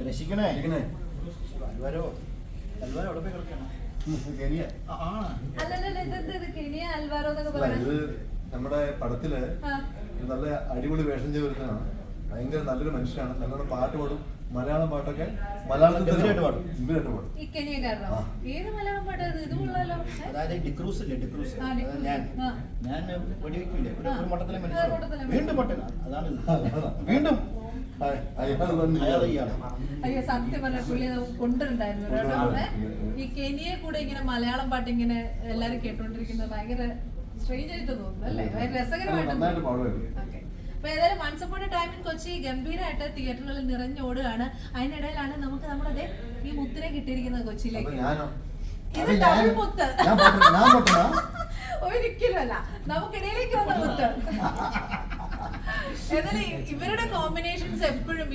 രക്ഷിക്കണേ. അൽവാരോ അവിടെ പോയി കളിക്കണം. നമ്മുടെ പടത്തില് നല്ല അടിപൊളി വേഷം ചെയ്ത് വരുന്നതാണ്. ഭയങ്കര നല്ലൊരു മനുഷ്യനാണ്. നല്ലോണം പാട്ട് പാടും. മലയാളം പാട്ടൊക്കെ മലയാളത്തിൽ പാടും. അതായത് ഡിക്രൂസ് ഇല്ലേ, ഡിക്രൂസ് ഞാൻ വെടിവെക്കില്ലേ ഒരു മട്ടത്തിലെ മനുഷ്യൻ വീണ്ടും മട്ടന. അതാണ് വീണ്ടും അയ്യോ സത്യം പറഞ്ഞ പുള്ളി കൊണ്ടുണ്ടായിരുന്നു. ഈ കെനിയെ കൂടെ ഇങ്ങനെ മലയാളം പാട്ട് ഇങ്ങനെ എല്ലാരും കേട്ടോണ്ടിരിക്കുന്നത് ഭയങ്കര സ്ട്രേഞ്ച് ആയിട്ട് തോന്നുന്നു അല്ലേ, രസകരമായിട്ട്. അപ്പൊ ഏതായാലും once upon a time in Kochi ഗംഭീരമായിട്ട് തിയേറ്ററുകളിൽ നിറഞ്ഞോടുകയാണ്. അതിനിടയിലാണ് നമുക്ക് നമ്മുടെ ഈ മുത്തിനെ കിട്ടിയിരിക്കുന്നത് കൊച്ചിയിലേക്ക്. ഇത് തമിഴ് മുത്ത് ഒരിക്കലുമല്ല, നമുക്കിടയിലേക്ക് വന്ന മുത്ത്. ഏതായാലും ഇവരുടെ കോമ്പിനേഷൻസ്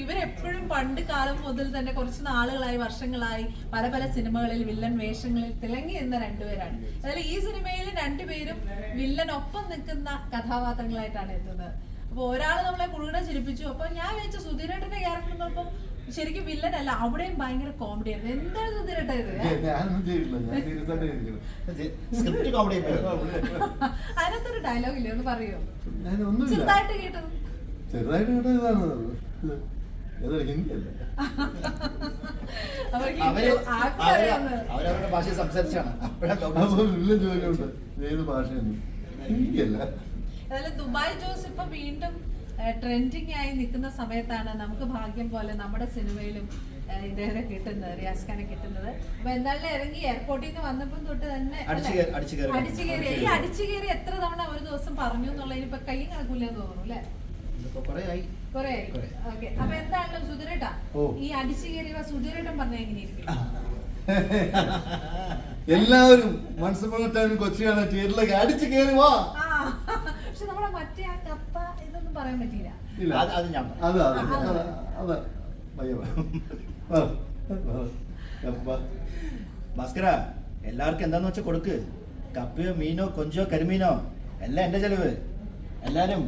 ഇവരെപ്പോഴും പണ്ട് കാലം മുതൽ തന്നെ കുറച്ച് നാളുകളായി വർഷങ്ങളായി പല പല സിനിമകളിൽ വില്ലൻ വേഷങ്ങളിൽ തിളങ്ങി നിന്ന രണ്ടുപേരാണ്. ഏതായാലും ഈ സിനിമയിൽ രണ്ടുപേരും വില്ലനൊപ്പം നിൽക്കുന്ന കഥാപാത്രങ്ങളായിട്ടാണ് എത്തുന്നത്. അപ്പൊ ഒരാള് നമ്മളെ മുഴുവൻ ചിരിപ്പിച്ചു. അപ്പൊ ഞാൻ വിചാരിച്ച സുധീരേട്ടന്റെ ക്യാരക്ടർ നോക്കുമ്പോൾ ശരിക്കും വില്ലൻ അല്ല, അവിടെയും ഭയങ്കര കോമഡി ആയിരുന്നു. എന്താണ് സുധീരേട്ട ഇത്? അതിനകത്തൊരു ഡയലോഗ് ഇല്ലേ, ഒന്ന് പറയോ? ചെറുതായിട്ട് കേട്ടത്. അവരവരുടെ ഭാഷ സംസാരിച്ചാണ്. ദുബായ് ജോസ് ഇപ്പൊ വീണ്ടും ട്രെൻഡിങ് ആയി നിൽക്കുന്ന സമയത്താണ് നമുക്ക് ഭാഗ്യം പോലെ നമ്മുടെ സിനിമയിലും ഇദ്ദേഹത്തെ കിട്ടുന്നത്, റിയാസ് ഖാനെ കിട്ടുന്നത്. അപ്പൊ എന്തായാലും ഇറങ്ങി എയർപോർട്ടിൽ നിന്ന് വന്നപ്പോൾ തൊട്ട് തന്നെ അടിച്ചുകയറി. ഈ അടിച്ചുകയറി എത്ര തവണ ഒരു ദിവസം പറഞ്ഞു എന്നുള്ളതിന് ഇപ്പൊ കൈ കണക്കൂലെന്ന് തോന്നുന്നു അല്ലേ? കൊറേ ആയി. ഓക്കെ, അപ്പൊ എന്താണല്ലോ സുധീരേട്ടാ, ഈ അടിച്ചുകയറി സുധീരേട്ടൻ പറഞ്ഞ എങ്ങനെയിരിക്കും? എല്ലാവരും കൊച്ചിയാണ് തിയേറ്ററിലേക്ക് അടിച്ചു കയറി വാ. പക്ഷെ നമ്മുടെ മറ്റേ ആ കപ്പ ഇതൊന്നും പറയാൻ പറ്റില്ല. ഭാസ്കര, എല്ലാവർക്കും എന്താന്ന് വെച്ചാൽ കൊടുക്ക്. കപ്പയോ മീനോ കൊഞ്ചോ കരിമീനോ എല്ലാം എന്റെ ചെലവ്. എല്ലാരും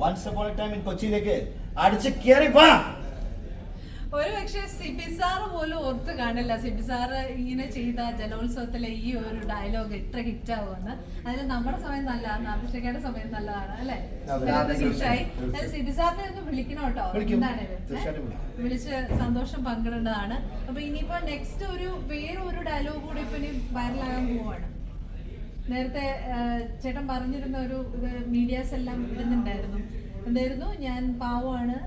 once upon a time in കൊച്ചിയിലേക്ക് അടിച്ച് കേറി വാ. ഒരു പക്ഷേ സിബി സാറ് പോലും ഓർത്ത് കാണില്ല സിബി സാറ് ഇങ്ങനെ ചെയ്ത ജലോത്സവത്തിലെ ഈ ഒരു ഡയലോഗ് ഇത്ര ഹിറ്റ് ആവുമെന്ന്. അതിൽ നമ്മുടെ സമയം നല്ലതാണ്, അഭിഷേകയുടെ സമയം നല്ലതാണ് അല്ലെ? ഹിറ്റായി. സിബി സാറിനെ ഒന്ന് വിളിക്കണം കേട്ടോ. എന്താണ് വിളിച്ച് സന്തോഷം പങ്കിടേണ്ടതാണ്. അപ്പൊ ഇനിയിപ്പോ നെക്സ്റ്റ് വേറൊരു ഡയലോഗ് കൂടി ഇപ്പൊ ഇനി വൈറലാകാൻ പോവാണ്. നേരത്തെ ചേട്ടൻ പറഞ്ഞിരുന്ന ഒരു മീഡിയാസ് എല്ലാം ഇടുന്നുണ്ടായിരുന്നു. എന്തായിരുന്നു? ഞാൻ പാവമാണ്,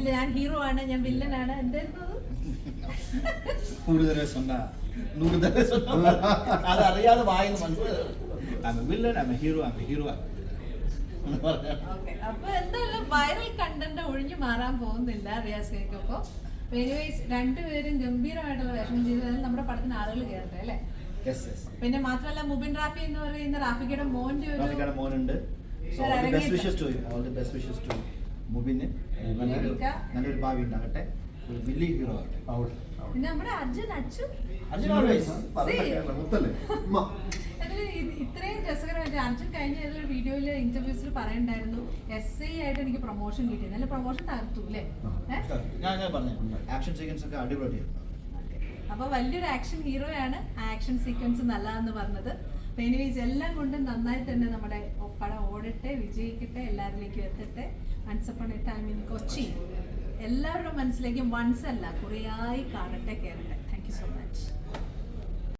ഞാൻ ഹീറോ ആണ്, ഞാൻ വില്ലനാണ്. എന്തായിരുന്നു അത്? അറിയാതെ വായിന്ന് അപ്പൊ എന്തായാലും വൈറൽ കണ്ടന്റ് ഒഴിഞ്ഞു മാറാൻ പോകുന്നില്ല റിയാസ് ഖായ്ക്കൊപ്പം. എനിവേസ് രണ്ടുപേരും ഗംഭീരമായിട്ടുള്ള വേഷം ചെയ്തതിൽ നമ്മുടെ പടത്തിന് ആളുകൾ കയറട്ടെ അല്ലേ? പിന്നെ മാത്രമല്ല മുബിൻ റാഫി എന്ന് പറയുന്ന റാഫിക്കയുടെ മോനുണ്ട്. മുബിന് നല്ലൊരു ഭാവി ഉണ്ടാകട്ടെ, ഒരു വലിയ ഹീറോ ആകട്ടെ. പിന്നെ നമ്മുടെ അർജുൻ ഇത്രയും രസകരമായിട്ട് അർജുൻ കഴിഞ്ഞ ഏതൊരു വീഡിയോയില് ഇന്റർവ്യൂസിൽ പറയണ്ടായിരുന്നു SI ആയിട്ട് എനിക്ക് പ്രൊമോഷൻ കിട്ടി. നല്ല പ്രൊമോഷൻ തകർത്തു അല്ലേ? ഞാൻ പറഞ്ഞു ആക്ഷൻ സീക്വൻസ് ഒക്കെ അടിപൊളിയായിരുന്നു. അപ്പൊ വലിയൊരു ആക്ഷൻ ഹീറോയാണ്. ആക്ഷൻ സീക്വൻസ് നല്ലതെന്ന് പറഞ്ഞത്. എനിവേസ് എല്ലാം കൊണ്ടും നന്നായി തന്നെ നമ്മുടെ പടം ഓടട്ടെ, വിജയിക്കട്ടെ, എല്ലാവരിലേക്കും എത്തട്ടെ. Once upon a time in Kochi എല്ലാവരുടെ മനസ്സിലേക്കും വൺസ് അല്ല കുറേയായി കാണട്ടെ, കേറട്ടെ. Thank you so much.